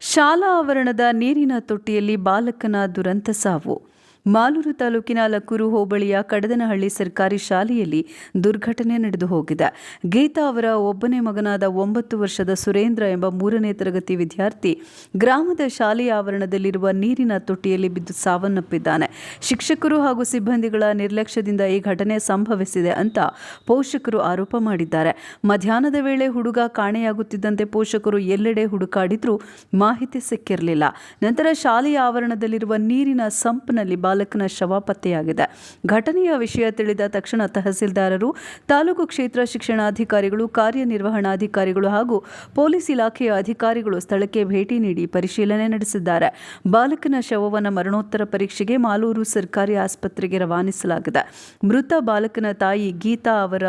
ಶಾಲಾ ಆವರಣದ ನೀರಿನ ತೊಟ್ಟಿಯಲ್ಲಿ ಬಾಲಕನ ದುರಂತ ಸಾವು. ಮಾಲೂರು ತಾಲೂಕಿನ ಲಕ್ಕೂರು ಹೋಬಳಿಯ ಕಡದನಹಳ್ಳಿ ಸರ್ಕಾರಿ ಶಾಲೆಯಲ್ಲಿ ದುರ್ಘಟನೆ ನಡೆದು ಹೋಗಿದೆ. ಗೀತಾ ಅವರ ಒಬ್ಬನೇ ಮಗನಾದ 9 ವರ್ಷದ ಸುರೇಂದ್ರ ಎಂಬ 3ನೇ ತರಗತಿ ವಿದ್ಯಾರ್ಥಿ ಗ್ರಾಮದ ಶಾಲೆಯ ಆವರಣದಲ್ಲಿರುವ ನೀರಿನ ತೊಟ್ಟಿಯಲ್ಲಿ ಬಿದ್ದು ಸಾವನ್ನಪ್ಪಿದ್ದಾನೆ. ಶಿಕ್ಷಕರು ಹಾಗೂ ಸಿಬ್ಬಂದಿಗಳ ನಿರ್ಲಕ್ಷ್ಯದಿಂದ ಈ ಘಟನೆ ಸಂಭವಿಸಿದೆ ಅಂತ ಪೋಷಕರು ಆರೋಪ ಮಾಡಿದ್ದಾರೆ. ಮಧ್ಯಾಹ್ನದ ವೇಳೆ ಹುಡುಗ ಕಾಣೆಯಾಗುತ್ತಿದ್ದಂತೆ ಪೋಷಕರು ಎಲ್ಲೆಡೆ ಹುಡುಕಾಡಿದ್ರೂ ಮಾಹಿತಿ ಸಿಕ್ಕಿರಲಿಲ್ಲ. ನಂತರ ಶಾಲೆಯ ಆವರಣದಲ್ಲಿರುವ ನೀರಿನ ಸಂಪ್ನಲ್ಲಿ ಬಾಲಕನ ಶವ ಪತ್ತೆಯಾಗಿದೆ. ಘಟನೆಯ ವಿಷಯ ತಿಳಿದ ತಕ್ಷಣ ತಹಸೀಲ್ದಾರರು, ತಾಲೂಕು ಕ್ಷೇತ್ರ ಶಿಕ್ಷಣಾಧಿಕಾರಿಗಳು, ಕಾರ್ಯನಿರ್ವಹಣಾಧಿಕಾರಿಗಳು ಹಾಗೂ ಪೊಲೀಸ್ ಇಲಾಖೆಯ ಅಧಿಕಾರಿಗಳು ಸ್ಥಳಕ್ಕೆ ಭೇಟಿ ನೀಡಿ ಪರಿಶೀಲನೆ ನಡೆಸಿದ್ದಾರೆ. ಬಾಲಕನ ಶವವನ್ನು ಮರಣೋತ್ತರ ಪರೀಕ್ಷೆಗೆ ಮಾಲೂರು ಸರ್ಕಾರಿ ಆಸ್ಪತ್ರೆಗೆ ರವಾನಿಸಲಾಗಿದೆ. ಮೃತ ಬಾಲಕನ ತಾಯಿ ಗೀತಾ ಅವರ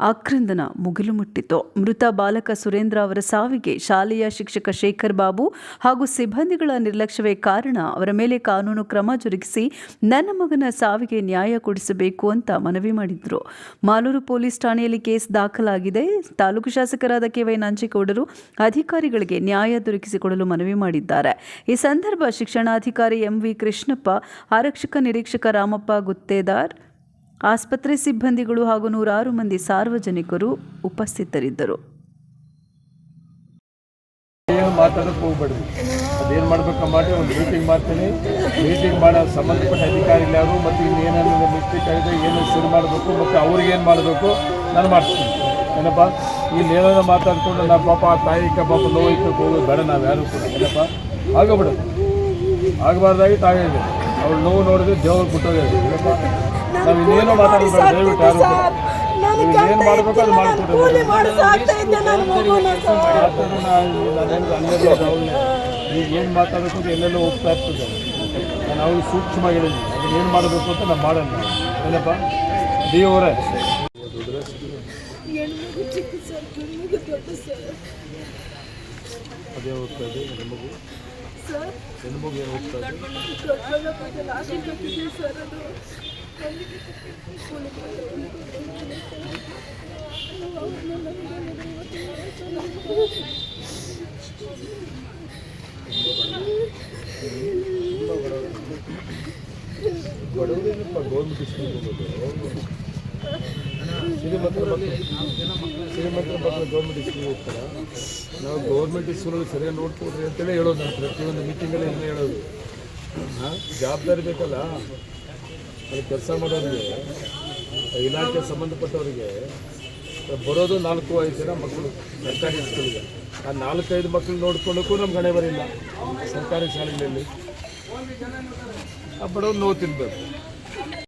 ಆಕ್ರಂದನ ಮುಗಿಲು ಮುಟ್ಟಿತು. ಮೃತ ಬಾಲಕ ಸುರೇಂದ್ರ ಅವರ ಸಾವಿಗೆ ಶಾಲೆಯ ಶಿಕ್ಷಕ ಶೇಖರ್ ಬಾಬು ಹಾಗೂ ಸಿಬ್ಬಂದಿಗಳ ನಿರ್ಲಕ್ಷ್ಯವೇ ಕಾರಣ. ಅವರ ಮೇಲೆ ಕಾನೂನು ಕ್ರಮ ಜರುಗಿಸಿ ನನ್ನ ಮಗನ ಸಾವಿಗೆ ನ್ಯಾಯ ಕೊಡಿಸಬೇಕು ಅಂತ ಮನವಿ ಮಾಡಿದ್ರು. ಮಾಲೂರು ಪೊಲೀಸ್ ಠಾಣೆಯಲ್ಲಿ ಕೇಸ್ ದಾಖಲಾಗಿದೆ. ತಾಲೂಕು ಶಾಸಕರಾದ ಕೆ.ವೈ. ನಂಜೇಗೌಡರು ಅಧಿಕಾರಿಗಳಿಗೆ ನ್ಯಾಯ ದೊರಕಿಸಿಕೊಡಲು ಮನವಿ ಮಾಡಿದ್ದಾರೆ. ಈ ಸಂದರ್ಭ ಶಿಕ್ಷಣಾಧಿಕಾರಿ ಎಂ.ವಿ. ಕೃಷ್ಣಪ್ಪ, ಆರಕ್ಷಕ ನಿರೀಕ್ಷಕ ರಾಮಪ್ಪ ಗುತ್ತೇದಾರ್, ಆಸ್ಪತ್ರೆ ಸಿಬ್ಬಂದಿಗಳು ಹಾಗೂ 100 ಮಂದಿ ಸಾರ್ವಜನಿಕರು ಉಪಸ್ಥಿತರಿದ್ದರು. ಏನು ಮಾತಾಡೋಕೆ ಹೋಗ್ಬೇಡ್ರಿ. ಅದೇನು ಮಾಡ್ಬೇಕು ಮಾಡಿ ಒಂದು ಮೀಟಿಂಗ್ ಮಾಡ್ತೀನಿ. ಮೀಟಿಂಗ್ ಮಾಡೋ ಸಂಬಂಧಪಟ್ಟ ಅಧಿಕಾರಿಗಳು ಯಾರು ಮತ್ತು ಇನ್ನೇನೇನು ಮಿಸ್ಟೇಕ್ ಆಗಿದೆ, ಏನು ಸರಿ ಮಾಡಬೇಕು ಮತ್ತು ಅವ್ರಿಗೇನು ಮಾಡಬೇಕು ನಾನು ಮಾಡ್ತೀನಿ. ಏನಪ್ಪ ಇಲ್ಲಿ ಏನಾದ್ರು ಮಾತಾಡ್ಕೊಂಡು ನಾವು ಪಾಪ ಆ ತಾಯಿಕ ಪಾಪ ನೋವಿಕ್ಕೆ ಹೋಗೋದು ಬೇಡ. ನಾವು ಯಾರು ಕೂಡ ಏನಪ್ಪ ಆಗೋಗ್ಬಿಡೋದು ಆಗಬಾರ್ದಾಗಿ ತಾಯಿದೆ. ಅವ್ಳು ನೋವು ನೋಡಿದ್ರೆ ದೇವ್ರು ಬಿಟ್ಟೋಗಿದೆ. ಏನಪ್ಪ ನಾವು ಇನ್ನೇನು ಮಾತಾಡೋದು ದಯವಿಟ್ಟು ಯಾರು ಏನು ಮಾಡಬೇಕು ಅದು ಮಾಡಿಕೊಡ್ತೀವಿ. ಈಗ ಏನು ಮಾತಾಡಬೇಕು ಅಂತ ಎಲ್ಲೆಲ್ಲೋ ಹೋಗ್ತಾ ಇರ್ತದೆ. ನಾನು ಅವ್ರಿಗೆ ಸೂಕ್ಷ್ಮ ಹೇಳಿದ್ದೀನಿ ಅದನ್ನ ಏನು ಮಾಡಬೇಕು ಅಂತ ನಾನು ಮಾಡೋಣ. ಏನಪ್ಪ ಡಿ ಅವರೇ ಅದೇ ಹೋಗ್ತಾ ಇದೆ ಹೆಣ್ಮಗು. ಹೆಣ್ಮಗು ಏನು ಹೋಗ್ತಾ ಇದೆ? ಬಡವರೇನಪ್ಪ ಗೌರ್ಮೆಂಟ್ ಸ್ಕೂಲ್ ಹೋಗೋದು. ಶ್ರೀಮಂತರ ಮಕ್ಕಳು ಗೌರ್ಮೆಂಟ್ ಸ್ಕೂಲ್ ಹೋಗ್ತಾರೆ. ನಾವು ಗೌರ್ಮೆಂಟ್ ಸ್ಕೂಲಲ್ಲಿ ಸರಿಯಾಗಿ ನೋಡ್ಕೊಡ್ರಿ ಅಂತೇಳಿ ಹೇಳೋದು. ನಾನು ಪ್ರತಿಯೊಂದು ಮೀಟಿಂಗಲ್ಲಿ ಏನು ಹೇಳೋದು, ಜವಾಬ್ದಾರಿ ಬೇಕಲ್ಲ. ಅದು ಕೆಲಸ ಮಾಡೋರಿಗೆ, ಇಲಾಖೆ ಸಂಬಂಧಪಟ್ಟವರಿಗೆ ಬರೋದು 4-5 ಜನ ಮಕ್ಕಳು ಸರ್ಕಾರಿ ಸ್ಕೂಲಿಗೆ. ಆ 4-5 ಮಕ್ಕಳು ನೋಡ್ಕೊಳ್ಳೋಕ್ಕೂ ನಮ್ಗೆ ಹಣೆ ಬರಿಲ್ಲ. ಸರ್ಕಾರಿ ಶಾಲೆಗಳಲ್ಲಿ ಆ ಬಡವ್ರು ನೋವು ತಿನ್ನಬೇಕು.